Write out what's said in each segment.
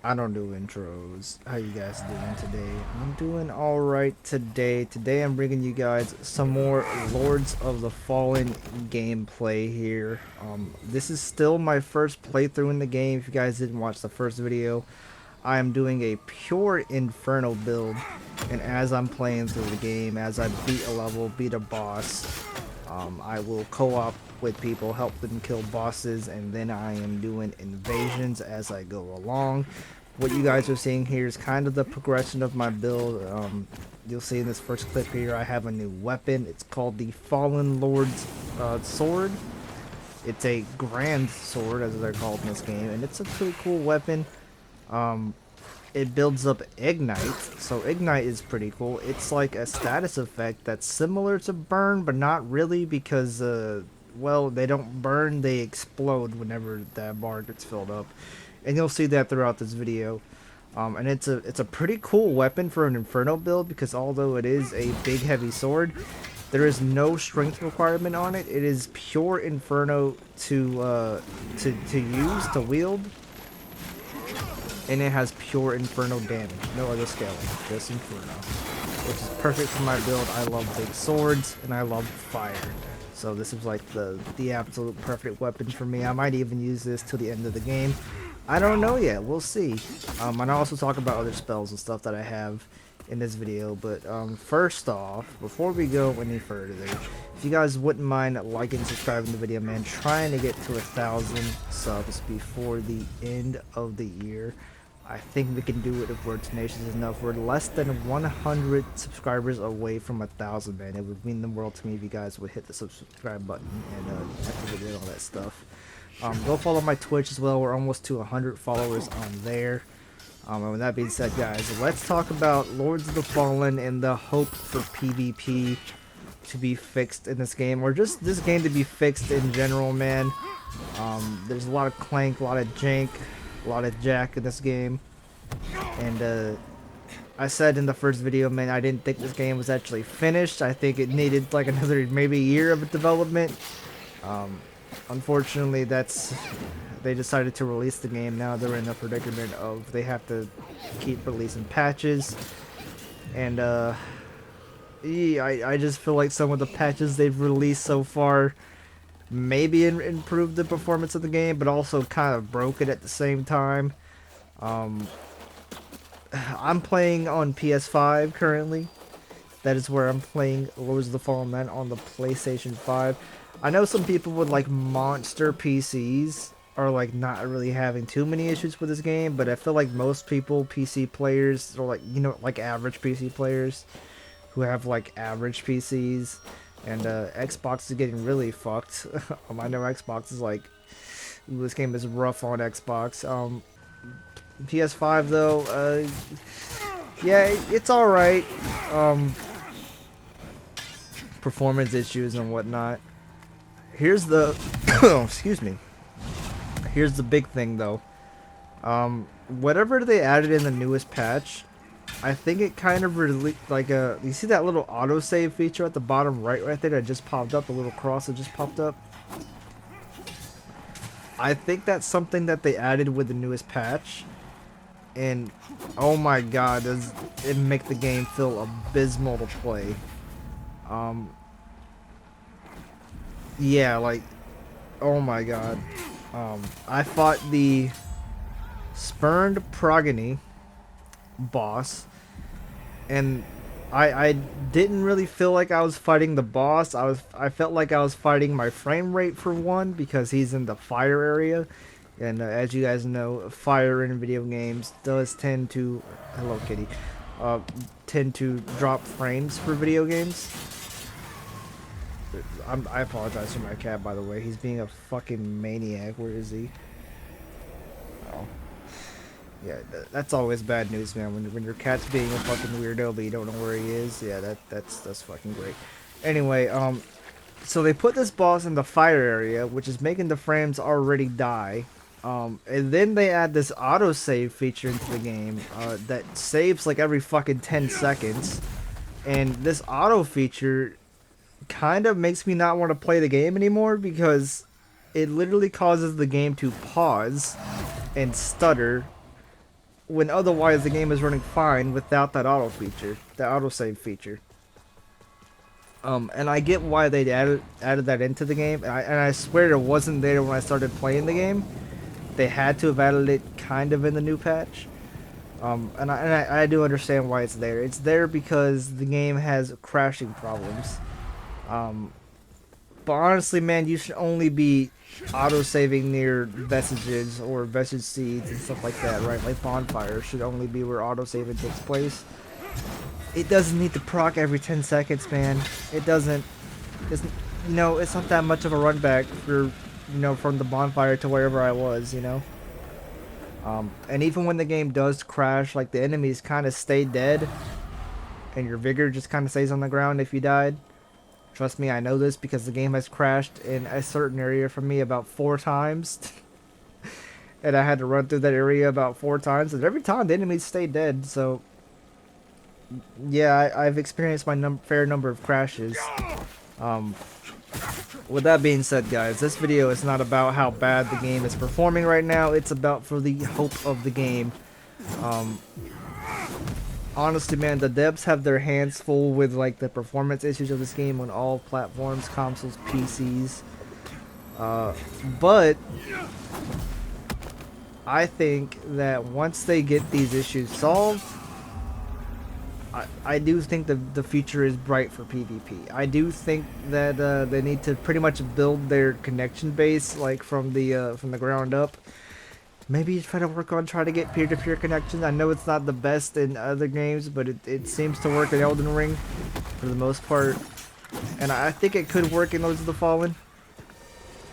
I don't do intros. How you guys doing today? I'm doing alright today. Today I'm bringing you guys some more Lords of the Fallen gameplay here. This is still my first playthrough in the game. If you guys didn't watch the first video, I am doing a pure Inferno build. And as I'm playing through the game, as I beat a level, beat a boss, I will co-op with people, help them kill bosses, and then I am doing invasions as I go along. What you guys are seeing here is kind of the progression of my build. You'll see in this first clip here I have a new weapon. It's called the Fallen Lord's Sword. It's a grand sword, as they're called in this game, and it's a pretty cool weapon. It builds up Ignite, so Ignite is pretty cool. It's like a status effect that's similar to Burn, but not really because, well, they don't burn, they explode whenever that bar gets filled up. And you'll see that throughout this video. And it's a pretty cool weapon for an Inferno build because although it is a big heavy sword, there is no strength requirement on it. It is pure Inferno to use, to wield. And it has pure Inferno damage, no other scaling, just Inferno, which is perfect for my build. I love big swords and I love fire, so this is like the absolute perfect weapon for me. I might even use this till the end of the game. I don't know yet, we'll see. And I'll also talk about other spells and stuff that I have in this video, but first off, before we go any further, if you guys wouldn't mind liking and subscribing to the video, man, trying to get to 1,000 subs before the end of the year. I think we can do it if we're tenacious enough. We're less than 100 subscribers away from 1,000, man. It would mean the world to me if you guys would hit the subscribe button and activate all that stuff. Go follow my Twitch as well. We're almost to 100 followers on there. And with that being said, guys, let's talk about Lords of the Fallen and the hope for PvP to be fixed in this game, or just this game to be fixed in general, man. There's a lot of clank, a lot of jank, a lot of jack in this game, and I said in the first video, man, I didn't think this game was actually finished. I think it needed like another maybe year of development. Unfortunately, they decided to release the game. Now they're in a predicament of they have to keep releasing patches, and I just feel like some of the patches they've released so far maybe improved the performance of the game, but also kind of broke it at the same time. I'm playing on PS5 currently. That is where I'm playing Lords of the Fallen Man on the PlayStation 5. I know some people with like monster PCs are like not really having too many issues with this game, but I feel like most people, PC players, or like, you know, like average PC players who have like average PCs, and Xbox is getting really fucked. I know Xbox is like, ooh, this game is rough on Xbox. PS5 though, yeah, it's alright. Performance issues and whatnot. Here's the, excuse me. Here's the big thing though. Whatever they added in the newest patch, I think it kind of like you see that little autosave feature at the bottom right there that just popped up, the little cross that just popped up. I think that's something that they added with the newest patch, and oh my god, does it make the game feel abysmal to play. Yeah, like, oh my god. I fought the Spurned Progeny boss, and I didn't really feel like I was fighting the boss. I felt like I was fighting my frame rate for one, because he's in the fire area, and as you guys know, fire in video games does tend to, hello kitty, tend to drop frames for video games. I apologize for my cat, by the way. He's being a fucking maniac. Where is he? Oh. Yeah, that's always bad news, man. When your cat's being a fucking weirdo, but you don't know where he is. Yeah, that's fucking great. Anyway, so they put this boss in the fire area, which is making the frames already die. And then they add this autosave feature into the game that saves like every fucking 10 seconds. And this auto feature kind of makes me not want to play the game anymore, because it literally causes the game to pause and stutter when otherwise the game is running fine without that auto feature, the autosave feature. And I get why they added that into the game, and I swear it wasn't there when I started playing the game. They had to have added it kind of in the new patch. And I do understand why it's there. It's there because the game has crashing problems. But honestly, man, you should only be auto-saving near vestiges or vestige seeds and stuff like that, right? Like bonfires should only be where auto-saving takes place. It doesn't need to proc every 10 seconds, man. It doesn't. It's, you know, it's not that much of a run back for, you know, from the bonfire to wherever I was, you know. And even when the game does crash, like the enemies kind of stay dead, and your vigor just kind of stays on the ground if you died. Trust me, I know this because the game has crashed in a certain area for me about 4 times. And I had to run through that area about 4 times, and every time the enemies stay dead, so... Yeah, I've experienced my fair number of crashes. With that being said, guys, this video is not about how bad the game is performing right now. It's about for the hope of the game. Honestly, man, the devs have their hands full with like the performance issues of this game on all platforms, consoles, PCs. But I think that once they get these issues solved, I do think the future is bright for PvP. I do think that they need to pretty much build their connection base like from the ground up. Maybe try to work on trying to get peer-to-peer connections. I know it's not the best in other games, but it seems to work in EldenRing for the most part, and I think it could work in Lords of the Fallen.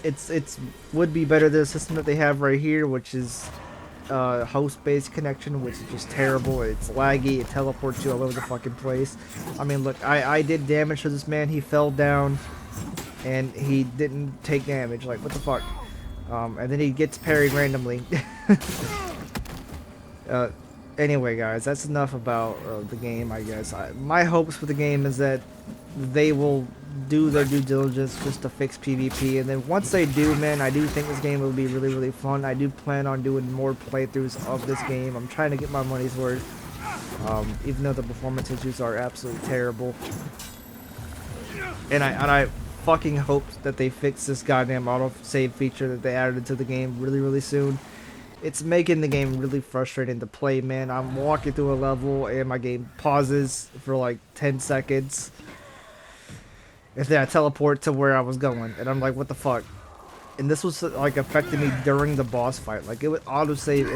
It's would be better than the system that they have right here, which is host-based connection, which is just terrible. It's laggy, it teleports you all over the fucking place. I mean, look, I did damage to this man. He fell down and he didn't take damage. Like, what the fuck? And then he gets parried randomly. Anyway, guys, that's enough about the game, I guess. My hopes for the game is that they will do their due diligence just to fix PvP, and then once they do, man, I do think this game will be really, really fun. I do plan on doing more playthroughs of this game. I'm trying to get my money's worth, even though the performance issues are absolutely terrible. And I fucking hope that they fix this goddamn auto-save feature that they added into the game really, really soon. It's making the game really frustrating to play, man. I'm walking through a level and my game pauses for like 10 seconds. And then I teleport to where I was going, and I'm like, what the fuck? And this was like affecting me during the boss fight. Like, it would autosave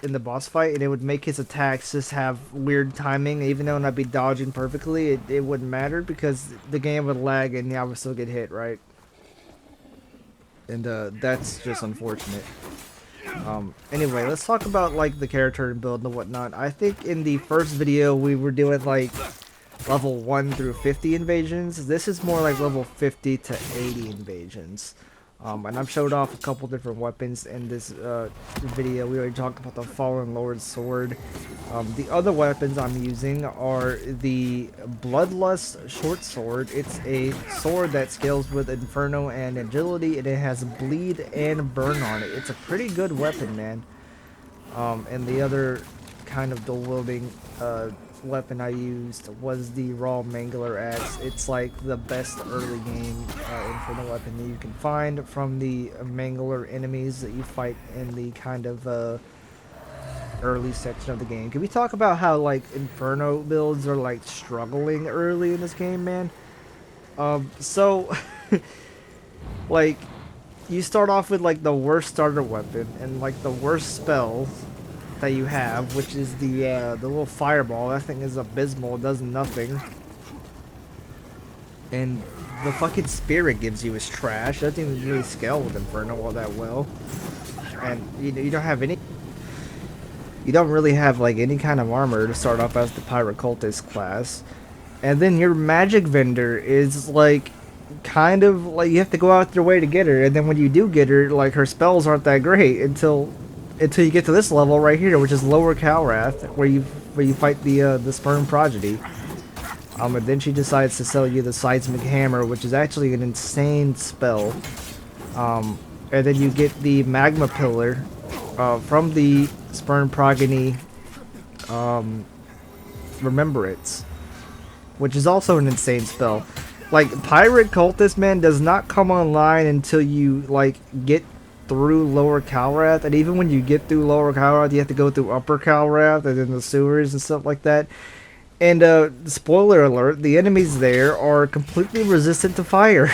in the boss fight, and it would make his attacks just have weird timing. Even though I'd be dodging perfectly, it wouldn't matter because the game would lag and I would still get hit, right? And that's just unfortunate. Anyway, let's talk about like the character and build and whatnot. I think in the first video we were doing like level 1 through 50 invasions. This is more like level 50 to 80 invasions. And I've showed off a couple different weapons in this video. We already talked about the Fallen Lord's Sword. The other weapons I'm using are the Bloodlust Short Sword. It's a sword that scales with Inferno and Agility, and it has Bleed and Burn on it. It's a pretty good weapon, man. And the other kind of dual-wielding weapon I used was the Raw Mangler Axe. It's like the best early game Inferno weapon that you can find from the Mangler enemies that you fight in the kind of early section of the game. Can we talk about how like Inferno builds are like struggling early in this game, man? So like you start off with like the worst starter weapon and like the worst spell that you have, which is the little fireball. That thing is abysmal. It does nothing. And the fucking spear it gives you is trash. That doesn't really scale with Inferno all that well. And you don't have any. You don't really have like any kind of armor to start off as the pirate cultist class. And then your magic vendor is like kind of like you have to go out your way to get her. And then when you do get her, like her spells aren't that great until you get to this level right here, which is Lower Calrath, where you fight the Sperm Prodigy. And then she decides to sell you the Seismic Hammer, which is actually an insane spell. And then you get the Magma Pillar, from the Spurn Progeny Remembrance, which is also an insane spell. Like, Pirate Cultist, man, does not come online until you, like, get through Lower Calrath, and even when you get through Lower Calrath, you have to go through Upper Calrath, and then the sewers and stuff like that. And, spoiler alert, the enemies there are completely resistant to fire.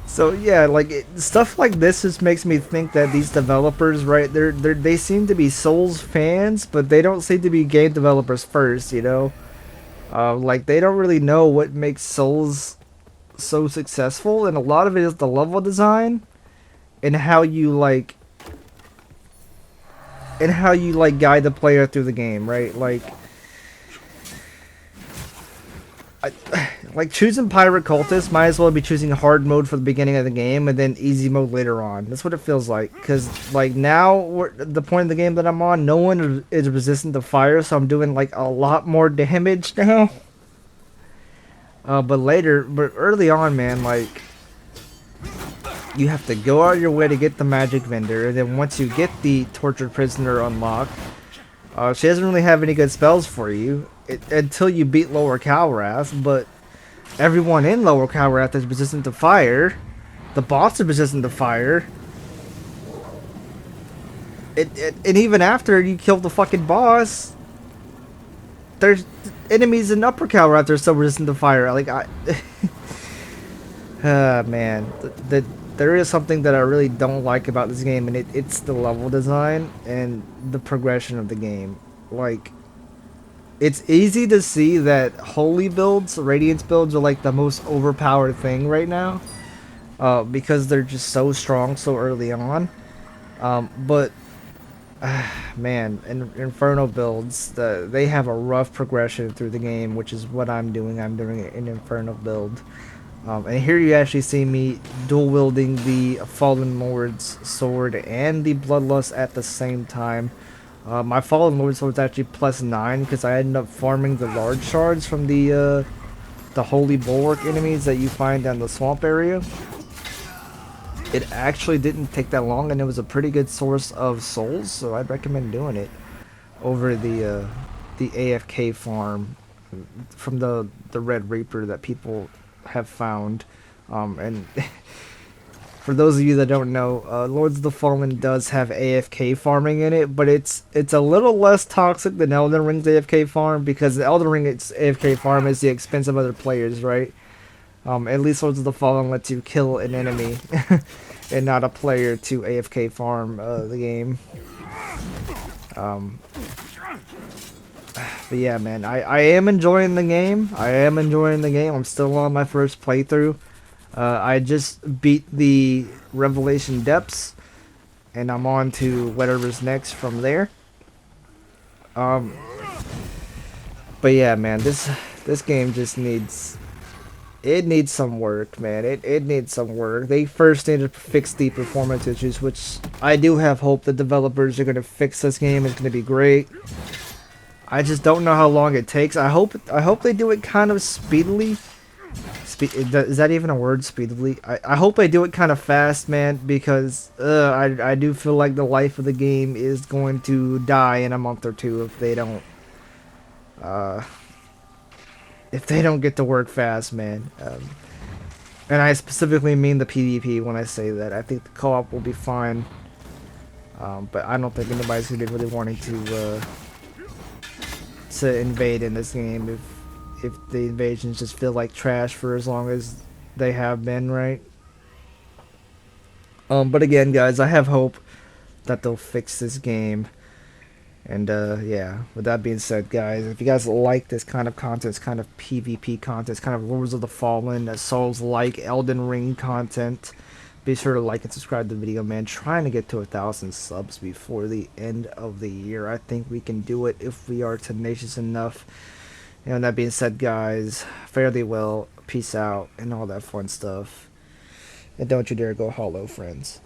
So yeah, like stuff like this just makes me think that these developers, right? They seem to be Souls fans, but they don't seem to be game developers first. You know, like they don't really know what makes Souls so successful, and a lot of it is the level design and how you like guide the player through the game, right? Like choosing Pirate Cultist might as well be choosing hard mode for the beginning of the game and then easy mode later on. That's what it feels like. Because like now, the point of the game that I'm on, no one is resistant to fire, so I'm doing like a lot more damage now. But early on, man, like you have to go out of your way to get the magic vendor, and then once you get the tortured prisoner unlocked, she doesn't really have any good spells for you until you beat Lower Calrath, but everyone in Lower Calrath is resistant to fire. The boss is resistant to fire. And even after you kill the fucking boss, there's enemies in Upper Calrath that are still resistant to fire. Like, man. There is something that I really don't like about this game, and it's the level design and the progression of the game. Like, it's easy to see that holy builds, radiance builds, are like the most overpowered thing right now, because they're just so strong so early on. But man, Inferno builds, they have a rough progression through the game, which is what I'm doing. I'm doing it in Inferno build. And here you actually see me dual wielding the Fallen Lord's sword and the Bloodlust at the same time. My Fallen Lord's sword is actually +9 because I ended up farming the large shards from the Holy Bulwark enemies that you find down the swamp area. It actually didn't take that long, and it was a pretty good source of souls, so I'd recommend doing it over the AFK farm from the Red Reaper that people have found. And for those of you that don't know, Lords of the Fallen does have AFK farming in it, but it's a little less toxic than EldenRing's AFK farm, because the EldenRing's AFK farm is the expense of other players, right? At least Lords of the Fallen lets you kill an enemy and not a player to AFK farm the game. But yeah, man, I am enjoying the game. I'm still on my first playthrough. I just beat the Revelation Depths, and I'm on to whatever's next from there. But yeah, man, this game just needs some work, man. It needs some work. They first need to fix the performance issues, which I do have hope the developers are going to fix this game. It's going to be great. I just don't know how long it takes. I hope they do it kind of speedily. Is that even a word, speedily? I hope they do it kind of fast, man, because I do feel like the life of the game is going to die in a month or two if they don't get to work fast, man. And I specifically mean the PvP when I say that. I think the co-op will be fine, but I don't think anybody's gonna be really wanting to invade in this game if the invasions just feel like trash for as long as they have been, right? But again, guys, I have hope that they'll fix this game. And yeah, with that being said, guys, if you guys like this kind of content, this kind of PvP content, this kind of Lords of the Fallen, Souls-like, Elden Ring content, be sure to like and subscribe to the video, man. Trying to get to 1,000 subs before the end of the year. I think we can do it if we are tenacious enough. And that being said, guys, fare thee well, peace out, and all that fun stuff. And don't you dare go hollow, friends.